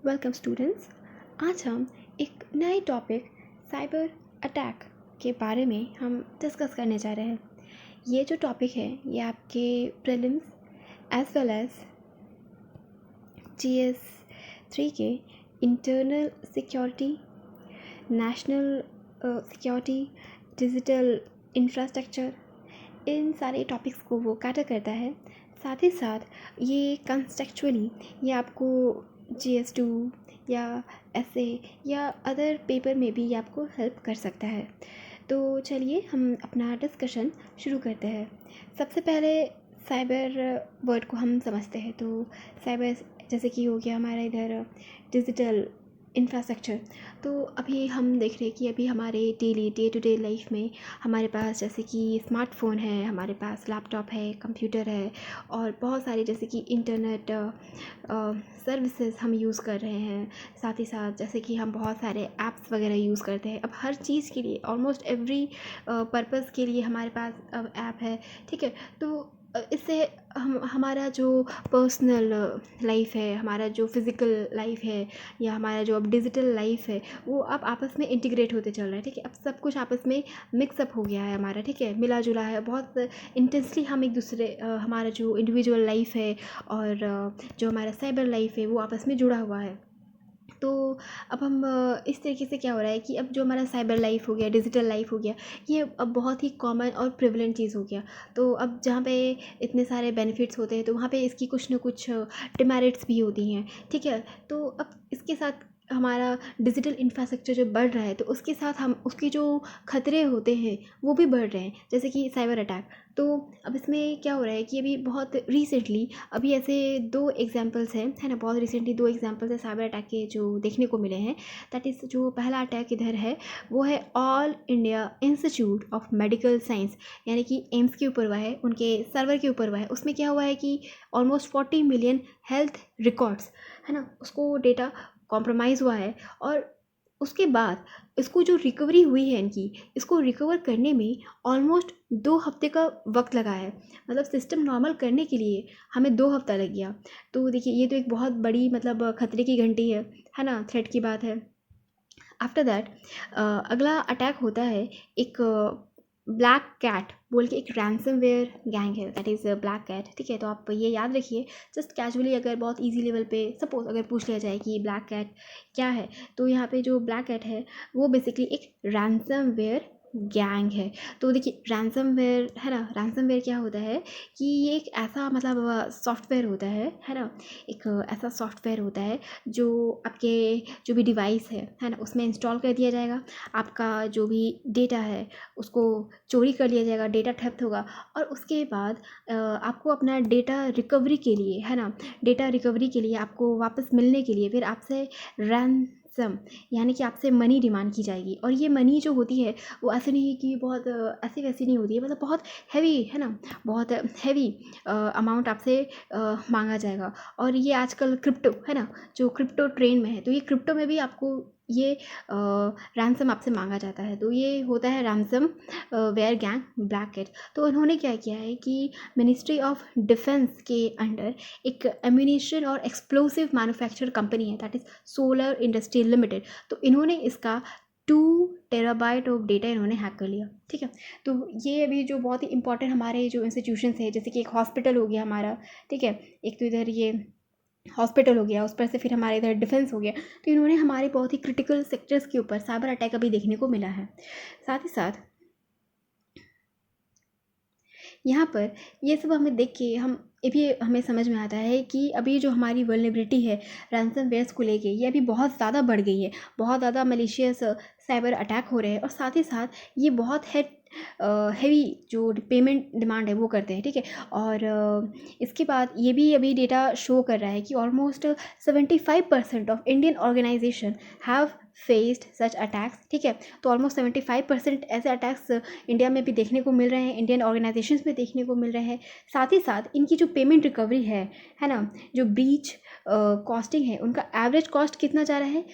Welcome students. आज हम एक नए टॉपिक साइबर अटैक के बारे में हम डिस्कस करने जा रहे हैं। ये जो टॉपिक है ये आपके prelims as well as GS3 के internal security, national security, digital infrastructure, इन सारे टॉपिक्स को वो कैटर करता है। साथ ही साथ ये कंटेक्चुअली ये आपको GS2 या ऐसे या अदर पेपर में भी ये आपको हेल्प कर सकता है। तो चलिए हम अपना डिस्कशन शुरू करते हैं। सबसे पहले साइबर वर्ड को हम समझते हैं। तो साइबर जैसे कि हो गया हमारा इधर डिजिटल इंफ्रास्ट्रक्चर। तो अभी हम देख रहे हैं कि अभी हमारे डे टू डे लाइफ में हमारे पास जैसे कि स्मार्टफ़ोन है, हमारे पास लैपटॉप है, कंप्यूटर है और बहुत सारे जैसे कि इंटरनेट सर्विसेज हम यूज़ कर रहे हैं। साथ ही साथ जैसे कि हम बहुत सारे ऐप्स वगैरह यूज़ करते हैं। अब हर चीज़ के लिए ऑलमोस्ट एवरी पर्पज़ के लिए हमारे पास अब ऐप है, ठीक है। तो इससे हमारा जो पर्सनल लाइफ है, हमारा जो फिज़िकल लाइफ है या हमारा जो अब डिजिटल लाइफ है वो अब आपस में इंटीग्रेट होते चल रहा है, ठीक है। अब सब कुछ आपस में मिक्सअप हो गया है हमारा, ठीक है, मिला जुला है बहुत इंटेंसली। हम एक दूसरे हमारा जो इंडिविजुअल लाइफ है और जो हमारा साइबर लाइफ है वो आपस में जुड़ा हुआ है। तो अब हम इस तरीके से क्या हो रहा है कि अब जो हमारा साइबर लाइफ हो गया, डिजिटल लाइफ हो गया, ये अब बहुत ही कॉमन और प्रिवलेंट चीज़ हो गया। तो अब जहाँ पे इतने सारे बेनिफिट्स होते हैं तो वहाँ पे इसकी कुछ ना कुछ डिमेरिट्स भी होती हैं, ठीक है। तो अब इसके साथ हमारा डिजिटल इंफ्रास्ट्रक्चर जो बढ़ रहा है तो उसके साथ हम उसके जो खतरे होते हैं वो भी बढ़ रहे हैं, जैसे कि साइबर अटैक। तो अब इसमें क्या हो रहा है कि अभी बहुत रिसेंटली अभी ऐसे दो एग्जांपल्स हैं, है ना, बहुत रिसेंटली दो एग्जांपल्स हैं साइबर अटैक के जो देखने को मिले हैं। दैट इज़ जो पहला अटैक इधर है वो है all India institute of medical science, यानी कि एम्स के ऊपर हुआ है, उनके सर्वर के ऊपर हुआ है। उसमें क्या हुआ है कि ऑलमोस्ट 40 मिलियन हेल्थ रिकॉर्ड्स, है ना, उसको डेटा कॉम्प्रोमाइज़ हुआ है। और उसके बाद इसको जो रिकवरी हुई है इनकी, इसको रिकवर करने में ऑलमोस्ट 2 हफ्ते का वक्त लगा है। मतलब सिस्टम नॉर्मल करने के लिए हमें 2 हफ्ता लग गया। तो देखिए ये तो एक बहुत बड़ी मतलब खतरे की घंटी है ना, थ्रेट की बात है। आफ्टर दैट अगला अटैक होता है एक ब्लैक कैट बोल के, एक रैंसमवेयर गैंग है, दैट इज़ ब्लैक कैट, ठीक है। तो आप ये याद रखिए जस्ट कैजुअली, अगर बहुत इजी लेवल पे सपोज अगर पूछ लिया जाए कि ब्लैक कैट क्या है, तो यहाँ पे जो ब्लैक कैट है वो बेसिकली एक रैंसमवेयर गैंग है। तो देखिए रैंसमवेयर है ना, रैंसमवेयर क्या होता है कि ये एक ऐसा मतलब सॉफ्टवेयर होता है ना, एक ऐसा सॉफ्टवेयर होता है जो आपके जो भी डिवाइस है ना, उसमें इंस्टॉल कर दिया जाएगा। आपका जो भी डेटा है उसको चोरी कर लिया जाएगा, डेटा थेफ्ट होगा। और उसके बाद आपको अपना डेटा रिकवरी के लिए, है ना, डेटा रिकवरी के लिए आपको वापस मिलने के लिए फिर आपसे रैंसम यानी कि आपसे मनी डिमांड की जाएगी। और ये मनी जो होती है वो ऐसे नहीं कि बहुत ऐसी वैसी नहीं होती है, मतलब बहुत हैवी, है ना, बहुत हैवी अमाउंट आपसे मांगा जाएगा। और ये आजकल क्रिप्टो, है ना, जो क्रिप्टो ट्रेंड में है, तो ये क्रिप्टो में भी आपको ये रैंसम आपसे मांगा जाता है। तो ये होता है ransomware gang Black Cat. तो उन्होंने क्या किया है कि मिनिस्ट्री ऑफ डिफेंस के अंडर एक एम्यूनिशन और एक्सप्लोसिव मैन्युफैक्चर कंपनी है, that is solar industry limited. तो इन्होंने इसका 2 टेराबाइट ऑफ डेटा इन्होंने हैक कर लिया, ठीक है। तो ये अभी जो बहुत ही इंपॉर्टेंट हमारे जो इंस्टीट्यूशंस है, जैसे कि एक हॉस्पिटल हो गया हमारा, ठीक है, एक तो इधर ये हॉस्पिटल हो गया, उस पर से फिर हमारे इधर डिफेंस हो गया। तो इन्होंने हमारे बहुत ही क्रिटिकल सेक्टर्स के ऊपर साइबर अटैक अभी देखने को मिला है। साथ ही साथ यहाँ पर ये सब हमें देख के हम ये भी हमें समझ में आता है कि अभी जो हमारी वल्नरेबिलिटी है रैंसमवेयर्स को लेके, ये अभी बहुत ज़्यादा बढ़ गई है। बहुत ज़्यादा मलिशियस साइबर अटैक हो रहे हैं और साथ ही साथ ये बहुत हैवी जो पेमेंट डिमांड है वो करते हैं, ठीक है। और इसके बाद ये भी अभी डेटा शो कर रहा है कि almost 75% of Indian organization have faced such attacks, ठीक है। तो ऑलमोस्ट 75% ऐसे अटैक्स इंडिया में भी देखने को मिल रहे हैं, इंडियन ऑर्गेनाइजेशंस में देखने को मिल रहे हैं। साथ ही साथ इनकी जो पेमेंट रिकवरी है ना, जो ब्रीच कॉस्टिंग है, उनका एवरेज कॉस्ट कितना जा रहा है,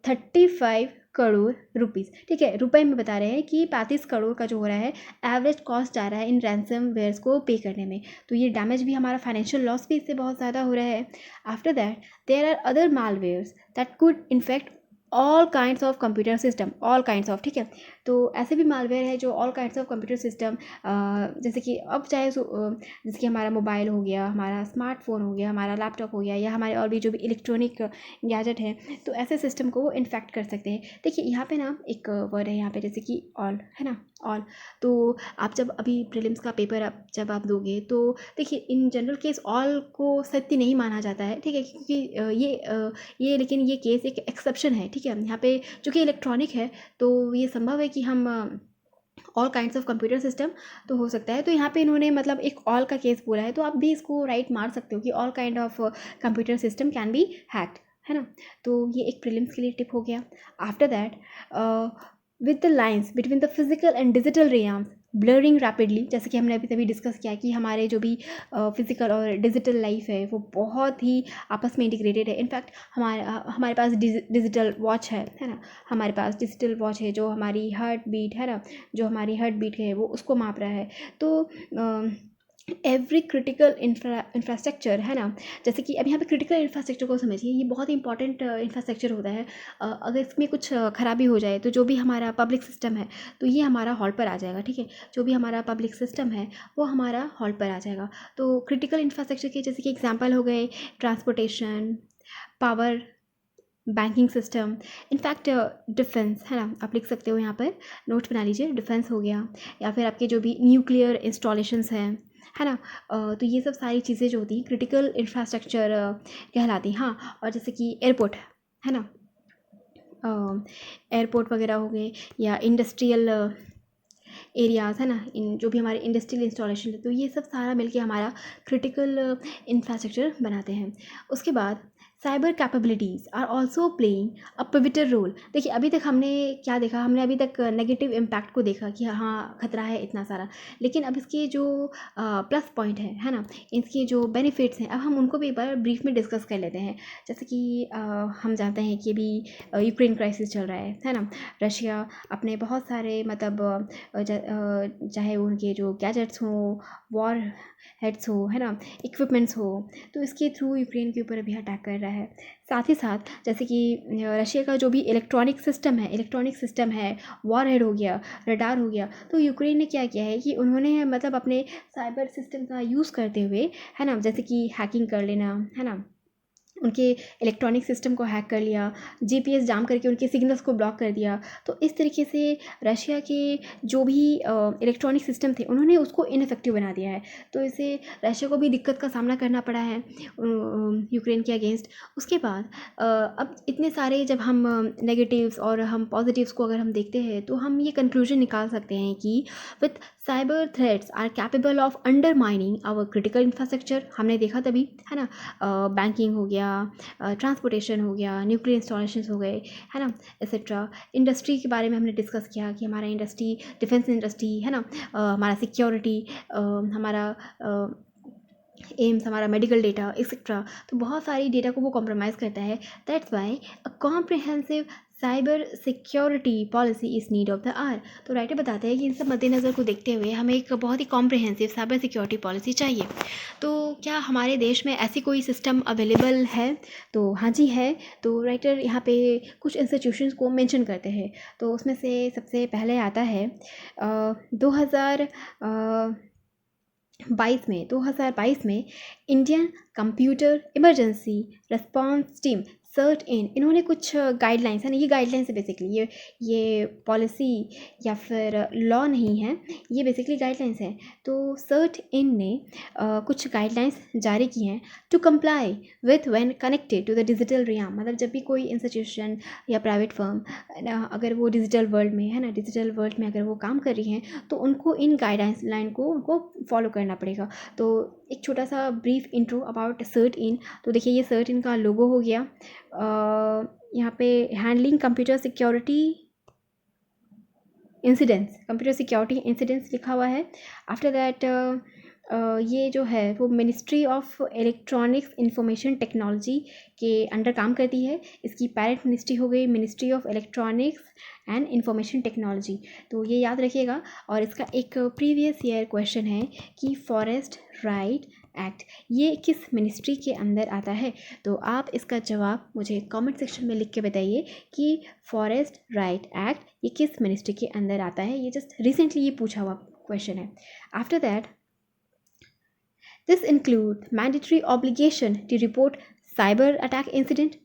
35 करोड़ रुपीज़। ठीक है, रुपए में बता रहे हैं कि 35 करोड़ का जो हो रहा है एवरेज कॉस्ट जा रहा है इन रैंसम वेयर्स को पे करने में। तो ये डैमेज भी, हमारा फाइनेंशियल लॉस भी इससे बहुत ज़्यादा हो रहा है। After that there are other malwares that could infect all kinds of computer system, all kinds of, ठीक है। तो ऐसे भी मालवेयर है जो all kinds of computer system, जैसे कि अब चाहे जैसे कि हमारा मोबाइल हो गया, हमारा स्मार्टफोन हो गया, हमारा लैपटॉप हो गया, या हमारे और भी जो भी इलेक्ट्रॉनिक गैजेट है, तो ऐसे सिस्टम को वो इन्फेक्ट कर सकते हैं। देखिए यहाँ पे ना एक वर्ड है यहाँ पे, जैसे कि ऑल है ना, ऑल। तो आप जब अभी प्रीलिम्स का पेपर जब आप दोगे, तो देखिए इन जनरल केस ऑल को सत्य नहीं माना जाता है, ठीक है, क्योंकि ये लेकिन ये केस एक एक्सेप्शन है, ठीक है। यहाँ पे चूँकि इलेक्ट्रॉनिक है, तो ये संभव है कि हम all kinds of computer system तो हो सकता है। तो यहाँ पे इन्होंने मतलब एक ऑल का केस बोला है, तो आप भी इसको राइट मार सकते हो कि all kind of computer system can be hacked, है ना। तो ये एक प्रीलिम्स के लिए टिप हो गया। After that with the lines between the physical and digital realms blurring rapidly, जैसे कि हमने अभी तभी डिस्कस किया कि हमारे जो भी फिजिकल और डिजिटल लाइफ है वो बहुत ही आपस में इंटीग्रेटेड है। इनफैक्ट हमारे पास डिजिटल वॉच है ना, हमारे पास डिजिटल वॉच है जो हमारी हार्ट बीट है ना, जो हमारी हार्ट बीट है वो उसको माप रहा है। तो एवरी क्रिटिकल इंफ्रास्ट्रक्चर है ना, जैसे कि अब यहाँ पे क्रिटिकल इंफ्रास्ट्रक्चर को समझिए, ये बहुत ही इंपॉर्टेंट इंफ्रास्ट्रक्चर होता है। अगर इसमें कुछ खराबी हो जाए तो जो भी हमारा पब्लिक सिस्टम है तो ये हमारा हॉल पर आ जाएगा, ठीक है। जो भी हमारा पब्लिक सिस्टम है वो हमारा हॉल पर आ जाएगा। तो क्रिटिकल इंफ्रास्ट्रक्चर के जैसे कि एग्जाम्पल हो गए transportation, power, banking system, in fact defence, है ना, आप लिख सकते हो यहाँ पर, नोट बना लीजिए, डिफेंस हो गया, या फिर आपके जो भी न्यूक्लियर इंस्टॉलेशंस हैं, है ना। तो ये सब सारी चीज़ें जो होती हैं क्रिटिकल इंफ्रास्ट्रक्चर कहलाती हैं। हाँ, और जैसे कि एयरपोर्ट है ना, एयरपोर्ट वगैरह हो गए, या इंडस्ट्रियल एरियाज़ है ना, इन जो भी हमारे इंडस्ट्रियल इंस्टॉलेशन है, तो ये सब सारा मिलके हमारा क्रिटिकल इंफ्रास्ट्रक्चर बनाते हैं। उसके बाद cyber capabilities are also playing a pivotal role. देखिए अभी तक हमने क्या देखा, हमने अभी तक नेगेटिव इम्पैक्ट को देखा कि हाँ खतरा है इतना सारा, लेकिन अब इसके जो प्लस पॉइंट है ना, इसके जो बेनिफिट्स हैं, अब हम उनको भी एक बार ब्रीफ में डिस्कस कर लेते हैं। जैसे कि हम जानते हैं कि अभी यूक्रेन क्राइसिस चल रहा है ना। रशिया अपने बहुत सारे मतलब चाहे उनके जो गैजेट्स हों, वॉर हेड्स हो, है ना, इक्विपमेंट्स हो, तो इसके थ्रू यूक्रेन के ऊपर अभी अटैक कर रहा है। साथ ही साथ जैसे कि रशिया का जो भी इलेक्ट्रॉनिक सिस्टम है, वॉर हेड हो गया, रडार हो गया, तो यूक्रेन ने क्या किया है कि उन्होंने मतलब अपने साइबर सिस्टम का यूज़ करते हुए, है ना, जैसे कि हैकिंग कर लेना, है ना, उनके इलेक्ट्रॉनिक सिस्टम को हैक कर लिया, जीपीएस जाम करके उनके सिग्नल्स को ब्लॉक कर दिया। तो इस तरीके से रशिया के जो भी इलेक्ट्रॉनिक सिस्टम थे उन्होंने उसको इनफेक्टिव बना दिया है। तो इससे रशिया को भी दिक्कत का सामना करना पड़ा है यूक्रेन के अगेंस्ट। उसके बाद अब इतने सारे जब हम नेगेटिव्स और हम पॉजिटिव्स को अगर हम देखते हैं, तो हम ये कंक्लूजन निकाल सकते हैं कि with cyber threats are capable of undermining our critical infrastructure, हमने देखा तभी, है ना, बैंकिंग हो गया, ट्रांसपोर्टेशन हो गया, न्यूक्लियर इंस्टॉलेशंस हो गए, है ना, एक्सेट्रा। इंडस्ट्री के बारे में हमने डिस्कस किया कि हमारा इंडस्ट्री, डिफेंस इंडस्ट्री, है ना, हमारा सिक्योरिटी, हमारा एम्स, हमारा मेडिकल डेटा एक्सेट्रा, तो बहुत सारी डेटा को वो कॉम्प्रोमाइज़ करता है। That's why a comprehensive cyber security policy is need of the hour. तो राइटर बताते हैं कि इन सब मद्देनज़र को देखते हुए हमें एक बहुत ही कॉम्प्रिहेंसिव साइबर सिक्योरिटी पॉलिसी चाहिए। तो क्या हमारे देश में ऐसी कोई सिस्टम अवेलेबल है? तो हाँ जी है। तो राइटर यहाँ पे कुछ इंस्टीट्यूशंस को मेंशन करते हैं। तो उसमें से सबसे पहले आता है 2022 में Indian computer emergency response team CERT In, इन्होंने कुछ गाइडलाइंस है ना, ये गाइडलाइंस है बेसिकली, ये पॉलिसी या फिर लॉ नहीं है, ये बेसिकली गाइडलाइंस है। तो सर्ट इन ने कुछ गाइडलाइंस जारी की हैं to comply with when connected to the digital realm. मतलब जब भी कोई इंस्टीट्यूशन या प्राइवेट फर्म अगर वो डिजिटल वर्ल्ड में है ना, डिजिटल वर्ल्ड में अगर वो काम कर रही हैं, तो उनको इन गाइडलाइंस लाइन को उनको फॉलो करना पड़ेगा। तो एक छोटा सा brief intro about CERT In. तो देखिए ये सर्ट इन का लोगो हो गया, यहाँ पे हैंडलिंग कंप्यूटर सिक्योरिटी इंसिडेंट्स लिखा हुआ है। आफ्टर दैट ये जो है वो ministry of electronics information technology के अंडर काम करती है। इसकी पेरेंट मिनिस्ट्री हो गई ministry of electronics and information technology, तो ये याद रखिएगा। और इसका एक प्रीवियस ईयर क्वेश्चन है कि फॉरेस्ट राइट एक्ट ये किस मिनिस्ट्री के अंदर आता है, तो आप इसका जवाब मुझे कमेंट सेक्शन में लिख के बताइए कि फॉरेस्ट राइट एक्ट ये किस मिनिस्ट्री के अंदर आता है। ये जस्ट रिसेंटली ये पूछा हुआ क्वेश्चन है। After that this includes mandatory obligation to report cyber attack incident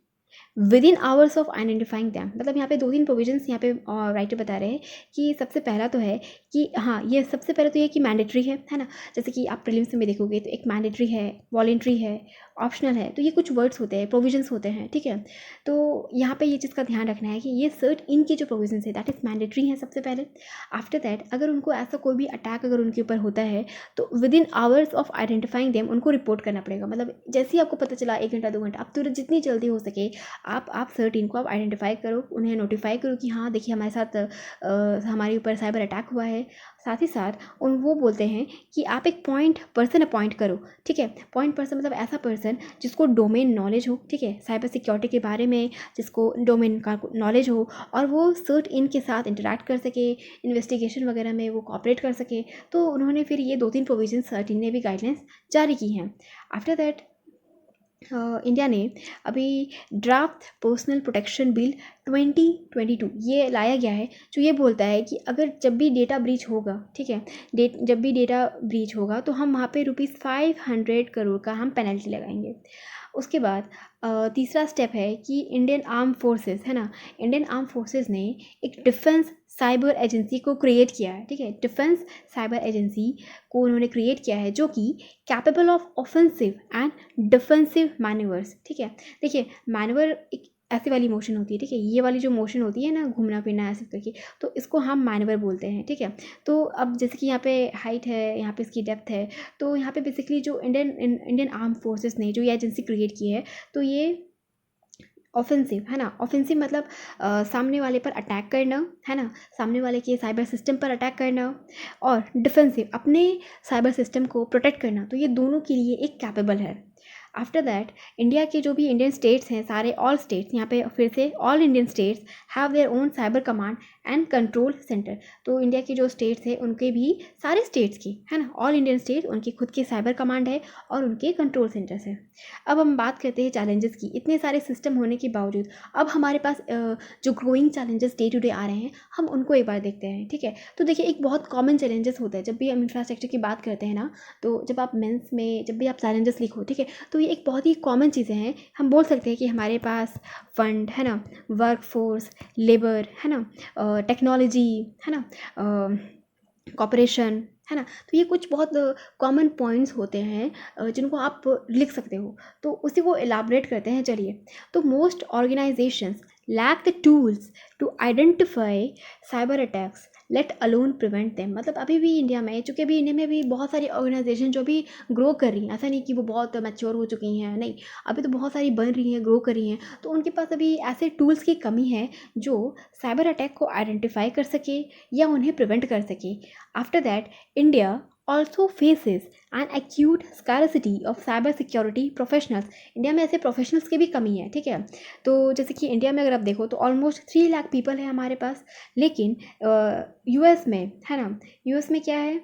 within hours of identifying them. मतलब यहाँ पे 2-3 प्रोविजंस यहाँ पे राइटर बता रहे हैं कि सबसे पहला तो है कि हाँ, ये सबसे पहले तो ये कि मैंडेटरी है ना। जैसे कि आप प्रीलिम्स में देखोगे तो एक मैंडेटरी है, वॉलेंट्री है, ऑप्शनल है, तो ये कुछ वर्ड्स होते हैं, प्रोविजंस होते हैं, ठीक है। तो यहाँ पे ये चीज़ का ध्यान रखना है कि ये सर्ट इन के जो प्रोविजंस है दैट इज़ मैंडेटरी है सबसे पहले। आफ्टर दैट अगर उनको ऐसा कोई भी अटैक अगर उनके ऊपर होता है तो within hours of identifying them उनको रिपोर्ट करना पड़ेगा। मतलब जैसे ही आपको पता चला 1 घंटा 2 घंटा, आप तुरंत जितनी जल्दी हो सके आप सर्ट इनको आप आइडेंटिफाई करो, उन्हें नोटिफाई करो कि हाँ देखिए हमारे साथ हमारे ऊपर साइबर अटैक हुआ है। साथ ही साथ वो बोलते हैं कि आप एक पॉइंट पर्सन अपॉइंट करो, ठीक है। पॉइंट पर्सन मतलब ऐसा पर्सन जिसको डोमेन नॉलेज हो, ठीक है, साइबर सिक्योरिटी के बारे में जिसको डोमेन का नॉलेज हो और वो सर्ट इन के साथ इंटरेक्ट कर सके, इन्वेस्टिगेशन वगैरह में वो कॉपरेट कर सके। तो उन्होंने फिर ये 2-3 प्रोविजन सर्ट इन ने भी गाइडलाइंस जारी की हैं। आफ्टर दैट इंडिया ने अभी ड्राफ्ट पर्सनल प्रोटेक्शन बिल 2022 ये लाया गया है, जो ये बोलता है कि अगर जब भी डेटा ब्रीच होगा, ठीक है, जब भी डेटा ब्रीच होगा तो हम वहाँ पे ₹500 करोड़ का हम पेनल्टी लगाएंगे। उसके बाद तीसरा स्टेप है कि इंडियन आर्म फोर्सेस है ना, इंडियन आर्म फोर्सेस ने एक डिफेंस साइबर एजेंसी को क्रिएट किया है, ठीक है। डिफेंस साइबर एजेंसी को उन्होंने क्रिएट किया है जो कि capable of offensive and defensive manoeuvres, ठीक है। देखिए मैन्यूवर एक ऐसी वाली मोशन होती है, ठीक है, ये वाली जो मोशन होती है ना घूमना फिरना ऐसे करके, तो इसको हम मैन्यूवर बोलते हैं, ठीक है। तो अब जैसे कि यहाँ पे हाइट है, यहाँ पे इसकी डेप्थ है, तो यहाँ पे बेसिकली जो इंडियन आर्म फोर्सेस ने जो ये एजेंसी क्रिएट की है, तो ये ऑफेंसिव है ना। ऑफेंसिव मतलब सामने वाले पर अटैक करना है ना, सामने वाले के साइबर सिस्टम पर अटैक करना, और डिफेंसिव अपने साइबर सिस्टम को प्रोटेक्ट करना, तो ये दोनों के लिए एक कैपेबल है। आफ्टर दैट इंडिया के जो भी इंडियन स्टेट्स हैं सारे, ऑल स्टेट्स, यहाँ पे फिर से all Indian states have their own cyber command and control centre. तो इंडिया के जो स्टेट्स हैं उनके भी सारे स्टेट्स की है ना, ऑल इंडियन स्टेट्स उनकी खुद की साइबर कमांड है और उनके कंट्रोल सेंटर्स हैं। अब हम बात करते हैं चैलेंजेस की। इतने सारे सिस्टम होने के बावजूद अब हमारे पास जो growing challenges day to day आ रहे हैं, हम उनको एक बार देखते हैं, ठीक है। तो देखिए एक बहुत कॉमन चैलेंजेस होता है जब भी हम इंफ्रास्ट्रक्चर की बात करते हैं ना, तो जब आप मेंस में जब भी आप चैलेंजेस लिखो, ठीक है, तो ये एक बहुत ही कॉमन चीज़ें हैं। हम बोल सकते हैं कि हमारे पास फंड है ना, वर्क फोर्स, लेबर है ना, टेक्नोलॉजी है ना, कॉपरेशन है ना। तो ये कुछ बहुत कॉमन पॉइंट्स होते हैं जिनको आप लिख सकते हो, तो उसी को एलाबरेट करते हैं। चलिए, तो most organizations lack the tools to identify cyber attacks let alone prevent them. मतलब अभी भी इंडिया में, चूँकि अभी इंडिया में भी बहुत सारी ऑर्गेनाइजेशन जो भी ग्रो कर रही हैं, ऐसा नहीं कि वो बहुत मैच्योर हो चुकी हैं, नहीं, अभी तो बहुत सारी बन रही हैं, ग्रो कर रही हैं, तो उनके पास अभी ऐसे टूल्स की कमी है जो साइबर अटैक को आइडेंटिफाई कर सके या उन्हें प्रिवेंट कर सके। After that India also faces an acute scarcity of cyber security professionals। India में ऐसे प्रोफेशनल्स की भी कमी है, ठीक है। तो जैसे कि इंडिया में अगर आप देखो तो ऑलमोस्ट 3 लाख पीपल है हमारे पास, लेकिन यूएस में है ना, यूएस में क्या है,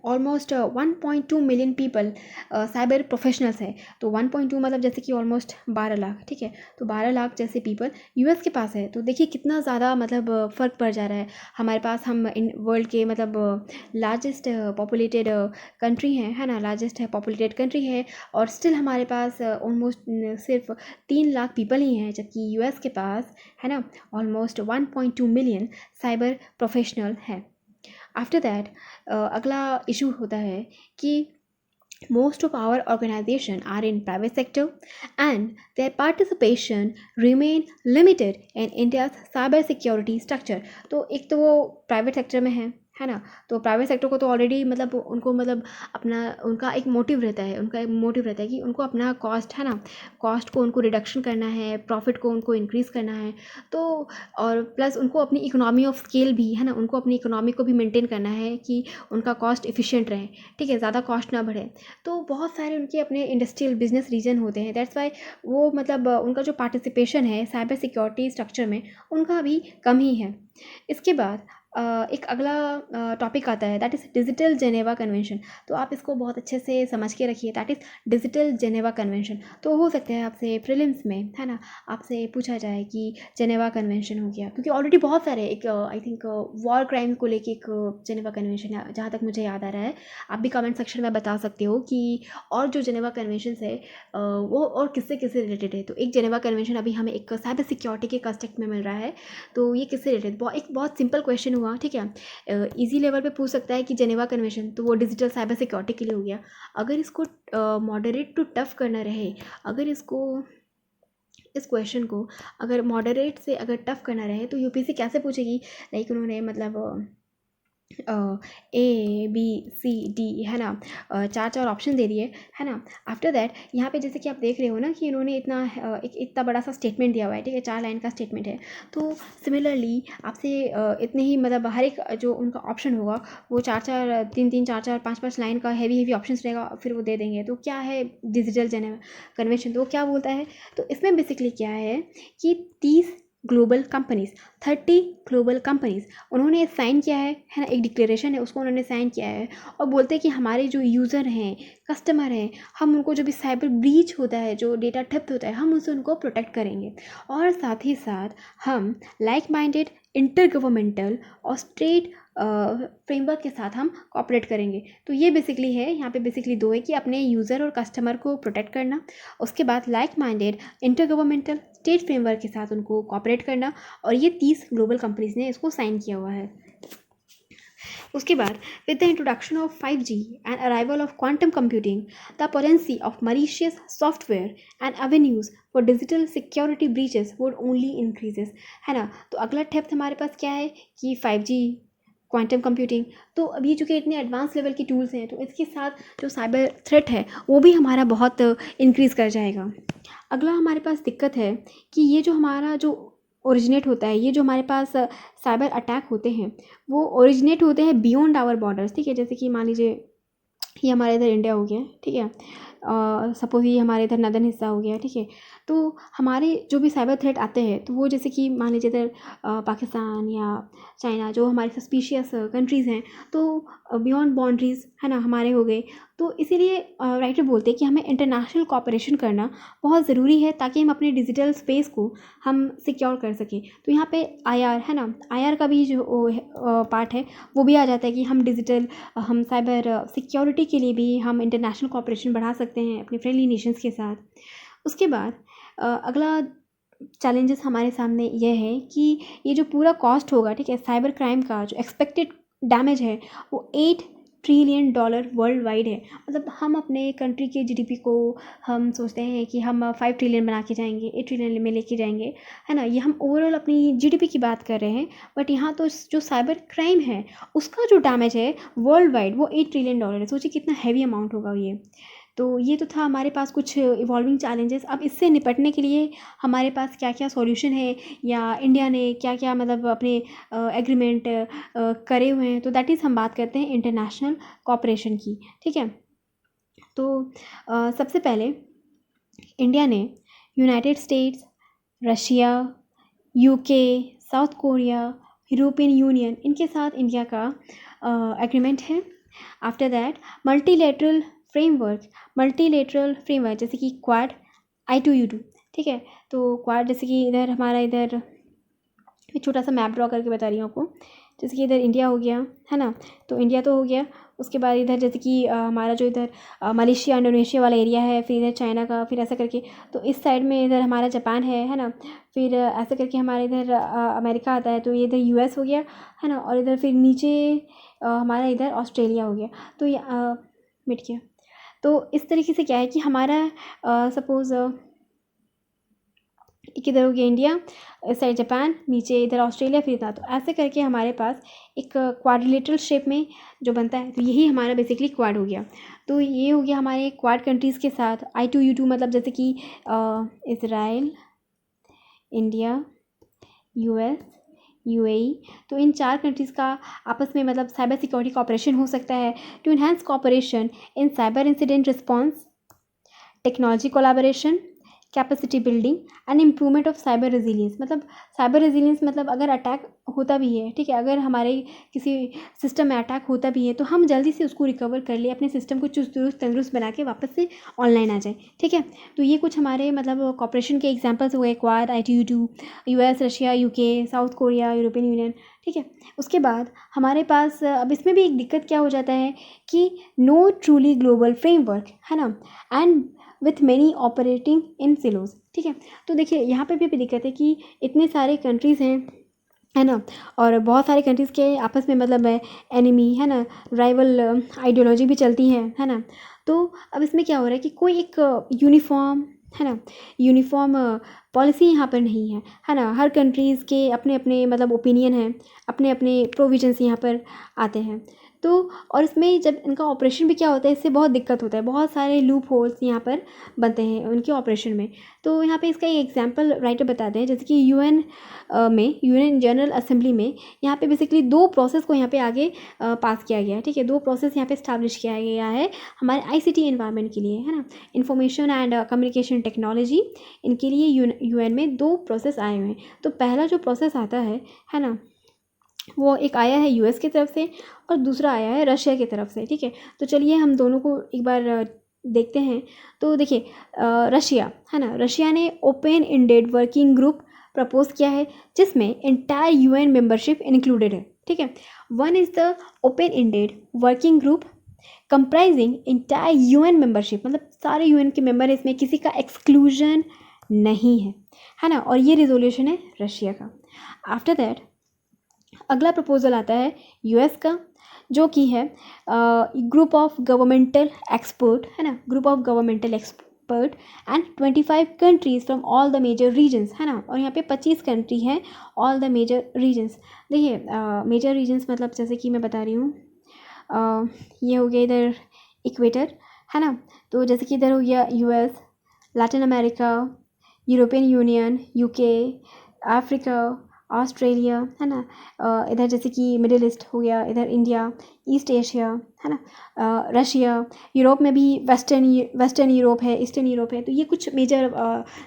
almost 1.2 million people cyber professionals है। तो 1.2 मतलब जैसे कि ऑलमोस्ट 12 लाख, ठीक है। तो 12 लाख जैसे पीपल यूएस के पास है, तो देखिए कितना ज़्यादा मतलब फ़र्क पड़ जा रहा है हमारे पास। हम इन वर्ल्ड के मतलब लार्जेस्ट पॉपुलेटेड कंट्री हैं, है ना, लार्जेस्ट है पॉपुलेटेड कंट्री है, और स्टिल हमारे पास ऑलमोस्ट सिर्फ 3 लाख पीपल ही हैं, जबकि यूएस के पास है ना ऑलमोस्ट 1.2 मिलियन साइबर प्रोफेशनल हैं। आफ्टर दैट अगला इशू होता है कि most of our organization are in private sector and their participation remain limited in India's cyber security structure। तो एक तो वो प्राइवेट सेक्टर में है, है ना। तो प्राइवेट सेक्टर को तो ऑलरेडी मतलब उनको मतलब अपना उनका एक मोटिव रहता है, कि उनको अपना कॉस्ट, है ना, कॉस्ट को उनको रिडक्शन करना है, प्रॉफिट को उनको इंक्रीज़ करना है। तो और प्लस उनको अपनी इकोनॉमी ऑफ स्केल भी, है ना, उनको अपनी इकोनॉमी को भी मेंटेन करना है कि उनका कॉस्ट एफिशिएंट रहे, ठीक है, ज़्यादा कॉस्ट ना बढ़े। तो बहुत सारे उनके अपने इंडस्ट्रियल बिजनेस रीजन होते हैं, दैट्स वाई वो मतलब उनका जो पार्टिसिपेशन है साइबर सिक्योरिटी स्ट्रक्चर में उनका भी कम ही है। इसके बाद एक अगला टॉपिक आता है, that is digital Geneva convention. तो आप इसको बहुत अच्छे से समझ के रखिए, that is digital Geneva convention. तो हो सकता है आपसे प्रीलिम्स में, है ना, आपसे पूछा जाए कि जेनेवा कन्वेंशन हो गया, क्योंकि ऑलरेडी बहुत सारे एक आई थिंक वॉर क्राइम को लेके एक जेनेवा कन्वेंशन है, जहाँ तक मुझे याद आ रहा है। आप भी कमेंट सेक्शन में बता सकते हो कि और जो जेनेवा कन्वेंशन है वो और किससे किससे रिलेटेड है। तो एक जेनेवा कन्वेंशन अभी हमें एक साइबर सिक्योरिटी के कॉन्टेक्स्ट में मिल रहा है, तो ये किससे रिलेटेड, एक बहुत सिंपल क्वेश्चन हुआ, ठीक है, इजी लेवल पे पूछ सकता है कि जेनेवा कन्वेंशन, तो वो डिजिटल साइबर सिक्योरिटी के लिए हो गया। अगर इसको मॉडरेट टू टफ करना रहे, अगर इसको इस क्वेश्चन को अगर मॉडरेट से अगर टफ करना रहे तो यूपीएससी कैसे पूछेगी, लाइक उन्होंने मतलब ए बी सी डी, है ना, चार चार ऑप्शन दे दिए, है ना। आफ्टर दैट यहाँ पे जैसे कि आप देख रहे हो ना कि इन्होंने एक इतना बड़ा सा स्टेटमेंट दिया हुआ है, ठीक है, 4 लाइन का स्टेटमेंट है। तो सिमिलरली आपसे इतने ही मतलब हर एक जो उनका ऑप्शन होगा वो 3 3 4 4 5 5 लाइन का हैवी ऑप्शन रहेगा, फिर वो दे देंगे। तो क्या है डिजिटल कन्वेंशन, तो वो क्या बोलता है, तो इसमें बेसिकली क्या है कि 30 ग्लोबल कंपनीज, 30 ग्लोबल कंपनीज उन्होंने साइन किया है ना, एक डिक्लेरेशन है उसको उन्होंने साइन किया है, और बोलते हैं कि हमारे जो यूज़र हैं, कस्टमर हैं, हम उनको जो भी साइबर ब्रीच होता है, जो डेटा थेफ्ट होता है, हम उनसे उनको प्रोटेक्ट करेंगे। और साथ ही साथ हम लाइक माइंडेड इंटर गवर्नमेंटल और स्टेट फ्रेमवर्क के साथ हम कॉपरेट करेंगे। तो ये बेसिकली है, यहाँ पे बेसिकली दो है कि अपने यूज़र और कस्टमर को प्रोटेक्ट करना, उसके बाद like minded inter governmental state framework के साथ उनको कॉपरेट करना, और ये 30 ग्लोबल कंपनीज ने इसको साइन किया हुआ है। उसके बाद with the introduction of 5G and arrival of quantum computing, the potency of malicious software and avenues for digital security breaches would only increases, है ना। तो अगला टिप हमारे पास क्या है कि 5G, क्वांटम कंप्यूटिंग। तो अभी चूँकि इतने एडवांस लेवल की टूल्स हैं, तो इसके साथ जो साइबर थ्रेट है वो भी हमारा बहुत इंक्रीज़ कर जाएगा। अगला हमारे पास दिक्कत है कि ये जो हमारा जो ओरिजिनेट होता है, ये जो हमारे पास साइबर अटैक होते हैं वो ओरिजिनेट होते हैं बियॉन्ड आवर बॉर्डर्स, ठीक है। जैसे कि मान लीजिए ये हमारे इधर इंडिया हो गया, ठीक है, सपोज ये हमारे इधर नदर्न हिस्सा हो गया, ठीक है। तो हमारे जो भी साइबर थ्रेट आते हैं, तो वो जैसे कि मान लीजिए इधर पाकिस्तान या चाइना, जो हमारे सस्पिशियस कंट्रीज़ हैं, तो बियॉन्ड बाउंड्रीज़, है ना, हमारे हो गए। तो इसीलिए राइटर बोलते हैं कि हमें इंटरनेशनल कॉपरेशन करना बहुत ज़रूरी है, ताकि हम अपने डिजिटल स्पेस को हम सिक्योर कर सकें। तो यहाँ पे आईआर, है ना, आईआर का भी जो पार्ट है वो भी आ जाता है कि हम साइबर सिक्योरिटी के लिए भी हम इंटरनेशनल कॉपरेशन बढ़ा सकते हैं अपने फ्रेंडली नेशंस के साथ। उसके बाद अगला चैलेंजेस हमारे सामने यह है कि ये जो पूरा कॉस्ट होगा, ठीक है, साइबर क्राइम का जो एक्सपेक्टेड डैमेज है वो $8 ट्रिलियन वर्ल्ड वाइड है। मतलब हम अपने कंट्री के जीडीपी को हम सोचते हैं कि हम 5 ट्रिलियन बना के जाएंगे, 8 ट्रिलियन में लेके जाएंगे, है ना, ये हम ओवरऑल अपनी जीडीपी की बात कर रहे हैं। बट यहाँ तो जो साइबर क्राइम है उसका जो डैमेज है वर्ल्ड वाइड वो $8 ट्रिलियन है। सोचिए कितना हैवी अमाउंट होगा ये। तो ये तो था हमारे पास कुछ इवॉल्विंग चैलेंजेस। अब इससे निपटने के लिए हमारे पास क्या क्या सॉल्यूशन है, या इंडिया ने क्या क्या मतलब अपने एग्रीमेंट करे हुए हैं, तो दैट इज़ हम बात करते हैं इंटरनेशनल कॉपरेशन की, ठीक है। तो सबसे पहले इंडिया ने United states, Russia, UK, south Korea, European union, इनके साथ इंडिया का एग्रीमेंट है। आफ्टर दैट मल्टीलेटरल फ्रेमवर्क जैसे कि क्वाड, I2U2, ठीक है। तो क्वाड जैसे कि इधर हमारा इधर एक छोटा सा मैप ड्रॉ करके बता रही हूँ आपको। जैसे कि इधर इंडिया हो गया, है ना, तो इंडिया तो हो गया। उसके बाद इधर जैसे कि हमारा जो इधर मलेशिया इंडोनेशिया वाला एरिया है, फिर इधर चाइना का, फिर ऐसा करके तो इस साइड में इधर हमारा जापान है ना, फिर ऐसा करके हमारे इधर अमेरिका आता है, तो ये इधर यूएस हो गया, है ना, और इधर फिर नीचे हमारा इधर ऑस्ट्रेलिया हो गया। तो ये मिट गया। तो इस तरीके से क्या है कि हमारा सपोज़ एक इधर हो गया इंडिया, इस साइड जापान, नीचे इधर ऑस्ट्रेलिया, फिर इतना। तो ऐसे करके हमारे पास एक क्वाड्रिलेटरल शेप में जो बनता है, तो यही हमारा बेसिकली क्वाड हो गया। तो ये हो गया हमारे क्वाड कंट्रीज़ के साथ I2U2, मतलब जैसे कि इसराइल, इंडिया, US, UAE। तो इन 4 कंट्रीज़ का आपस में मतलब साइबर सिक्योरिटी कॉपरेशन हो सकता है to enhance cooperation in cyber incident response, technology collaboration, capacity building and improvement of cyber resilience. मतलब साइबर रेजिलियंस मतलब अगर अटैक होता भी है, ठीक है, अगर हमारे किसी सिस्टम में अटैक होता भी है तो हम जल्दी से उसको रिकवर कर ले, अपने सिस्टम को चुस्त दुरुस्त तंदुरुस्त बना के वापस से ऑनलाइन आ जाए, ठीक है। तो ये कुछ हमारे मतलब कॉपरेशन के एग्जाम्पल्स हो गए, quad, I2U2, US, Russia, UK, south Korea, European union, ठीक है। उसके बाद हमारे पास अब इसमें भी एक दिक्कत क्या हो जाता है कि नो ट्रूली ग्लोबल फ्रेमवर्क, है ना, and with many operating in silos, ठीक है। तो देखिए यहाँ पे भी दिक्कत है कि इतने सारे कंट्रीज़ हैं, है ना, और बहुत सारे कंट्रीज़ के आपस में मतलब है एनिमी, है ना, राइवल आइडियोलॉजी भी चलती है ना। तो अब इसमें क्या हो रहा है कि कोई एक यूनिफॉर्म, है ना, यूनिफॉर्म पॉलिसी यहाँ पर नहीं है ना। हर कंट्रीज़ के अपने अपने मतलब ओपिनियन हैं, अपने अपने प्रोविजंस यहाँ पर आते हैं। तो और इसमें जब इनका ऑपरेशन भी क्या होता है, इससे बहुत दिक्कत होता है, बहुत सारे लूप होल्स यहाँ पर बनते हैं उनके ऑपरेशन में। तो यहाँ पे इसका एक एग्जांपल राइटर बताते हैं, जैसे कि यूएन जनरल असेंबली में यहाँ पे बेसिकली 2 प्रोसेस को यहाँ पे आगे पास किया गया है, ठीक है। 2 प्रोसेस यहाँ पे इस्टेब्लिश किया गया है हमारे ICT एनवायरनमेंट के लिए, है ना, इंफॉर्मेशन एंड कम्युनिकेशन टेक्नोलॉजी, इनके लिए UN में 2 प्रोसेस आए हुए हैं। तो पहला जो प्रोसेस आता है ना, वो एक आया है US की तरफ से और दूसरा आया है रशिया की तरफ से, ठीक है। तो चलिए हम दोनों को एक बार देखते हैं। तो देखिए रशिया, है ना, रशिया ने open ended working group propose किया है जिसमें इंटायर UN मेंबरशिप इंक्लूडेड है, ठीक है। One is the open ended working group comprising entire UN membership, मतलब सारे UN के मेंबर है, इसमें किसी का एक्सक्लूजन नहीं है ना। और ये रिजोल्यूशन है रशिया का। आफ्टर दैट अगला प्रपोजल आता है US का, जो कि है ग्रुप ऑफ गवर्नमेंटल एक्सपर्ट, है ना, group of governmental expert and 25 countries from all the major regions, है ना। और यहाँ पे 25 कंट्री हैं, ऑल द मेजर रीजन्स। देखिए मेजर रीजन्स मतलब जैसे कि मैं बता रही हूँ, ये हो गया इधर इक्वेटर, है ना। तो जैसे कि इधर हो गया US, Latin America, European union, UK, Africa, Australia, है ना। इधर जैसे कि मिडिल ईस्ट हो गया, इधर इंडिया, ईस्ट एशिया, है ना, रशिया। यूरोप में भी वेस्टर्न यूरोप है, ईस्टर्न यूरोप है। तो ये कुछ मेजर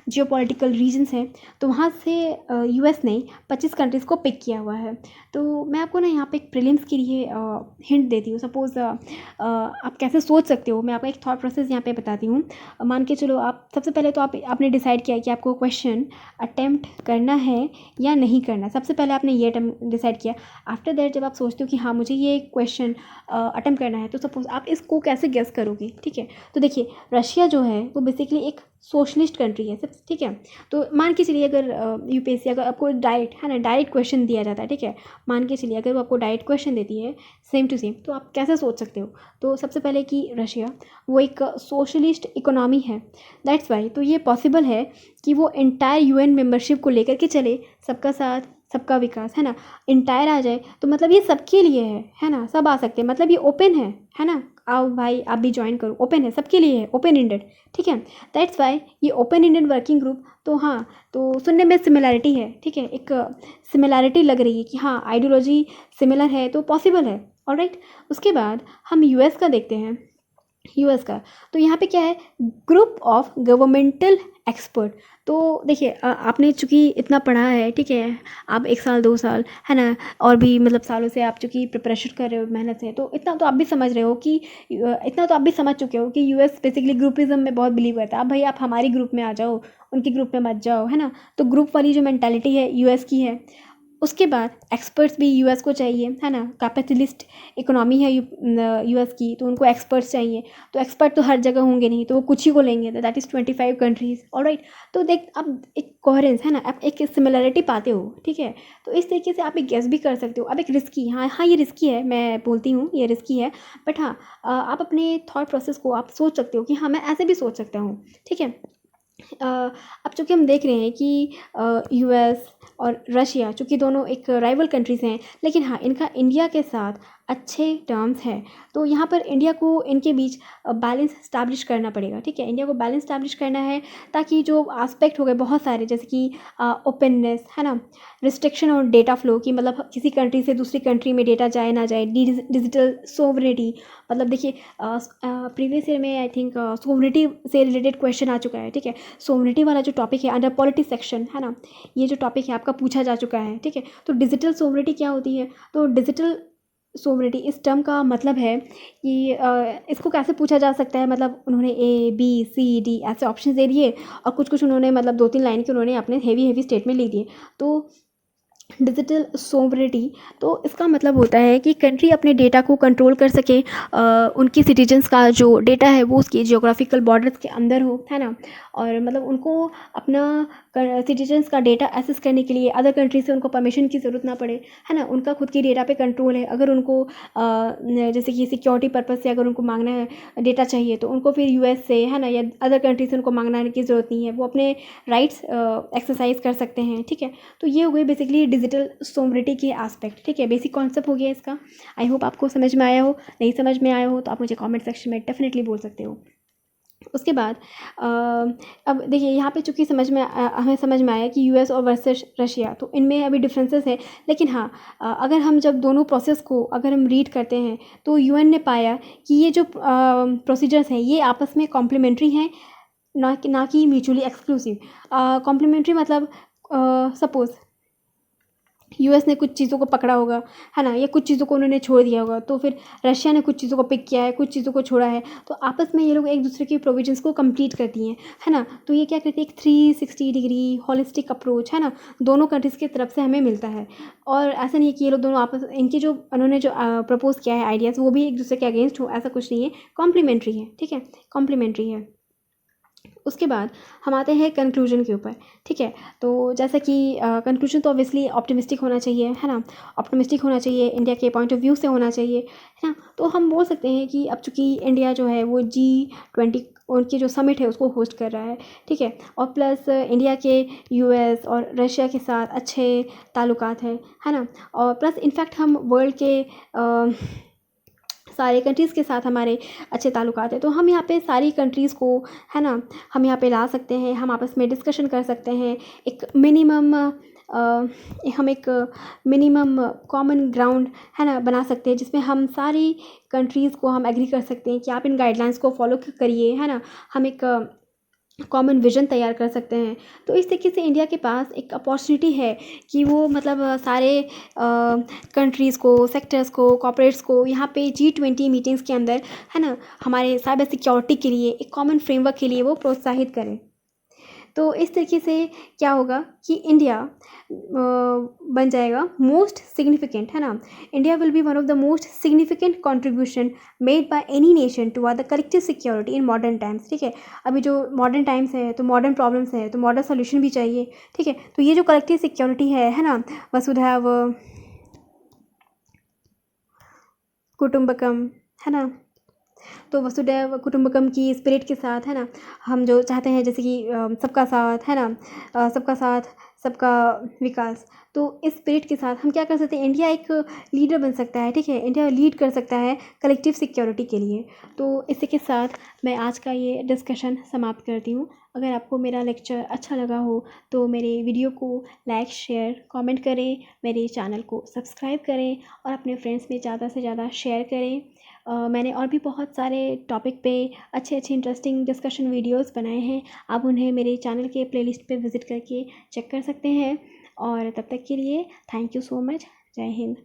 जियोपॉलिटिकल रीजन्स हैं। तो वहाँ से US ने 25 कंट्रीज़ को पिक किया हुआ है। तो मैं आपको ना यहाँ पे एक प्रीलिम्स के लिए हिंट देती हूँ। सपोज़ आप कैसे सोच सकते हो, मैं आपको एक थॉट प्रोसेस यहाँ पे बताती हूँ। मान के चलो आप सबसे पहले तो आपने डिसाइड किया कि आपको क्वेश्चन अटेम्प्ट करना है या नहीं करना। सबसे पहले आपने ये डिसाइड किया। आफ्टर दैट जब आप सोचते हो कि हाँ मुझे ये क्वेश्चन अटेम्प्ट करना है, तो सपोज आप इसको कैसे गेस करोगे, ठीक है। तो देखिए रशिया जो है वो बेसिकली एक सोशलिस्ट कंट्री है सब, ठीक है। तो मान के चलिए अगर UPSC अगर आपको डायरेक्ट, है ना, डायरेक्ट क्वेश्चन दिया जाता है, ठीक है, मान के चलिए अगर वो आपको डायरेक्ट क्वेश्चन देती है सेम टू सेम, तो आप कैसे सोच सकते हो। तो सबसे पहले कि रशिया वो एक सोशलिस्ट इकोनॉमी है, दैट्स वाई। तो ये पॉसिबल है कि वो एंटायर UN मेंबरशिप को लेकर के चले, सबका साथ सबका विकास, है ना, इंटायर आ जाए। तो मतलब ये सबके लिए है ना, सब आ सकते हैं, मतलब ये ओपन है ना, आओ भाई आप भी ज्वाइन करो, ओपन है, सबके लिए है, ओपन इंडेड, ठीक है। दैट्स वाई ये ओपन इंडेड वर्किंग ग्रुप। तो हाँ, तो सुनने में सिमिलैरिटी है, ठीक है, एक सिमिलैरिटी लग रही है कि हाँ आइडियोलॉजी सिमिलर है, तो पॉसिबल है, ऑलराइट। उसके बाद हम US का देखते हैं, US का। तो यहाँ पे क्या है, ग्रुप ऑफ गवर्नमेंटल एक्सपर्ट। तो देखिए आपने चूँकि इतना पढ़ा है, ठीक है, आप 1 साल 2 साल, है ना, और भी मतलब सालों से आप चूँकि प्रिपरेशन कर रहे हो मेहनत से, तो इतना तो आप भी समझ रहे हो कि इतना तो आप भी समझ चुके हो कि US बेसिकली ग्रुपिज्म में बहुत बिलीव करता है। अब भाई आप हमारी ग्रुप में आ जाओ, उनकी ग्रुप में मत जाओ, है ना। तो ग्रुप वाली जो मैंटेलिटी है US की है। उसके बाद एक्सपर्ट्स भी US को चाहिए, है ना, कैपिटलिस्ट इकोनॉमी है US की, तो उनको एक्सपर्ट्स चाहिए। तो एक्सपर्ट तो हर जगह होंगे नहीं, तो वो कुछ ही को लेंगे, तो दैट इज़ 25 कंट्रीज़, ऑलराइट। तो देख अब एक कोहेरेंस है ना, आप एक सिमिलरिटी पाते हो, ठीक है। तो इस तरीके से आप एक गेस भी कर सकते हो। अब एक रिस्की, हाँ ये रिस्की है, मैं बोलती हूँ ये रिस्की है, बट हाँ आप अपने थॉट प्रोसेस को आप सोच सकते हो कि हाँ मैं ऐसे भी सोच सकता हूँ, ठीक है। अब चूँकि हम देख रहे हैं कि यूएस और रशिया चूँकि दोनों एक राइवल कंट्रीज़ हैं, लेकिन हाँ इनका इंडिया के साथ अच्छे टर्म्स हैं। तो यहाँ पर इंडिया को इनके बीच बैलेंस इस्टैब्लिश करना पड़ेगा, ठीक है। इंडिया को बैलेंस इस्टैब्लिश करना है ताकि जो आस्पेक्ट हो गए बहुत सारे, जैसे कि ओपननेस है ना, रिस्ट्रिक्शन और डेटा फ्लो, कि मतलब किसी कंट्री से दूसरी कंट्री में डेटा जाए ना जाए, डिजिटल सोवरेनिटी। मतलब देखिए प्रीवियस ईयर में आई थिंक सोवरेनिटी से रिलेटेड क्वेश्चन आ चुका है, ठीक है। सोवरेनिटी वाला जो टॉपिक है अंडर पॉलिटिक्स सेक्शन है ना, ये जो टॉपिक है आपका पूछा जा चुका है, ठीक है। तो डिजिटल सोवरेनिटी क्या होती है? तो डिजिटल सोवरेनिटी इस टर्म का मतलब है कि इसको कैसे पूछा जा सकता है, मतलब उन्होंने A B C D ऐसे ऑप्शन दे दिए और कुछ कुछ उन्होंने मतलब 2-3 लाइन के उन्होंने अपने हेवी स्टेटमेंट लिख दिए। तो डिजिटल सोवरेनिटी, तो इसका मतलब होता है कि कंट्री अपने डेटा को कंट्रोल कर सके, उनकी सिटीजन्स का जो डेटा है वो उसकी जियोग्राफिकल बॉर्डर्स के अंदर हो, है ना। और मतलब उनको अपना सिटीजन्स का डेटा एक्सेस करने के लिए अदर कंट्री से उनको परमिशन की ज़रूरत ना पड़े, है ना। उनका खुद की डेटा पे कंट्रोल है। अगर उनको जैसे कि सिक्योरिटी पर्पज़ से अगर उनको मांगना है डेटा चाहिए, तो उनको फिर यूएस से, है ना, या अदर कंट्री से उनको मांगना की ज़रूरत नहीं है। वो अपने राइट्स एक्सरसाइज कर सकते हैं, ठीक है। तो ये हो गई बेसिकली डिजिटल सोवरेनिटी के एस्पेक्ट, ठीक है। बेसिक कॉन्सेप्ट हो गया इसका। आई होप आपको समझ में आया हो। नहीं समझ में आया हो तो आप मुझे कमेंट सेक्शन में डेफिनेटली बोल सकते हो। उसके बाद अब देखिए यहाँ पे चूँकि हमें समझ में आया कि यूएस और वर्सेस रशिया, तो इनमें अभी डिफरेंसेस है। लेकिन हाँ अगर हम जब दोनों प्रोसेस को अगर हम रीड करते हैं तो यूएन ने पाया कि ये जो प्रोसीजर्स हैं ये आपस में कॉम्प्लीमेंट्री हैं, ना कि म्यूचुअली एक्सक्लूसिव। कॉम्प्लीमेंट्री मतलब सपोज़ यूएस ने कुछ चीज़ों को पकड़ा होगा, है ना, या कुछ चीज़ों को उन्होंने छोड़ दिया होगा, तो फिर रशिया ने कुछ चीज़ों को पिक किया है, कुछ चीज़ों को छोड़ा है, तो आपस में ये लोग एक दूसरे की प्रोविजंस को कंप्लीट करती हैं, है ना। तो ये क्या करती है, एक 360 डिग्री हॉलिस्टिक अप्रोच, है ना, दोनों कंट्रीज़ की तरफ से हमें मिलता है। और ऐसा नहीं है कि ये लोग दोनों आपस इनकी जो उन्होंने जो प्रपोज किया है आइडियाज़ वो भी एक दूसरे के अगेंस्ट हो, ऐसा कुछ नहीं है। कॉम्प्लीमेंट्री है, ठीक है, कॉम्प्लीमेंट्री है। उसके बाद हम आते हैं कंक्लूजन के ऊपर, ठीक है। तो जैसा कि कंक्लूजन तो ऑब्वियसली ऑप्टिमिस्टिक होना चाहिए, है ना, ऑप्टिमिस्टिक होना चाहिए, इंडिया के पॉइंट ऑफ व्यू से होना चाहिए, है ना। तो हम बोल सकते हैं कि अब चूँकि इंडिया जो है वो G20 उनकी जो समिट है उसको होस्ट कर रहा है, ठीक है। और प्लस इंडिया के यूएस और रशिया के साथ अच्छे ताल्लुकात हैं, है ना। और प्लस इनफैक्ट हम वर्ल्ड के सारे कंट्रीज़ के साथ हमारे अच्छे ताल्लुकात हैं। तो हम यहाँ पे सारी कंट्रीज़ को, है ना, हम यहाँ पे ला सकते हैं, हम आपस में डिस्कशन कर सकते हैं। हम एक मिनिमम कॉमन ग्राउंड, है ना, बना सकते हैं जिसमें हम सारी कंट्रीज़ को हम एग्री कर सकते हैं कि आप इन गाइडलाइंस को फॉलो करिए, है ना। हम एक कॉमन विजन तैयार कर सकते हैं। तो इस तरीके से इंडिया के पास एक अपॉर्चुनिटी है कि वो मतलब सारे कंट्रीज़ को, सेक्टर्स को, कॉर्पोरेट्स को यहाँ पे G20 मीटिंग्स के अंदर, है ना, हमारे साइबर सिक्योरिटी के लिए एक कॉमन फ्रेमवर्क के लिए वो प्रोत्साहित करें। तो इस तरीके से क्या होगा कि इंडिया बन जाएगा मोस्ट सिग्निफिकेंट, है ना। India will be one of the most significant contribution made by any nation to the collective security in modern times, ठीक है। अभी जो मॉडर्न टाइम्स है तो मॉडर्न प्रॉब्लम्स है तो मॉडर्न सोल्यूशन भी चाहिए, ठीक है। तो ये जो कलेक्टिव सिक्योरिटी है ना, वसुधैव कुटुंबकम, है ना। तो वसुधैव कुटुंबकम की स्पिरिट के साथ, है ना, हम जो चाहते हैं जैसे कि सबका साथ, है ना, सबका साथ सबका विकास। तो इस स्पिरिट के साथ हम क्या कर सकते हैं, इंडिया एक लीडर बन सकता है, ठीक है। इंडिया लीड कर सकता है कलेक्टिव सिक्योरिटी के लिए। तो इसी के साथ मैं आज का ये डिस्कशन समाप्त करती हूँ। अगर आपको मेरा लेक्चर अच्छा लगा हो तो मेरे वीडियो को लाइक, शेयर, कमेंट करें, मेरे चैनल को सब्सक्राइब करें और अपने फ्रेंड्स में ज़्यादा से ज़्यादा शेयर करें। मैंने और भी बहुत सारे टॉपिक पे अच्छे अच्छे इंटरेस्टिंग डिस्कशन वीडियोस बनाए हैं। आप उन्हें मेरे चैनल के प्लेलिस्ट पे विज़िट करके चेक कर सकते हैं। और तब तक के लिए थैंक यू सो मच। जय हिंद।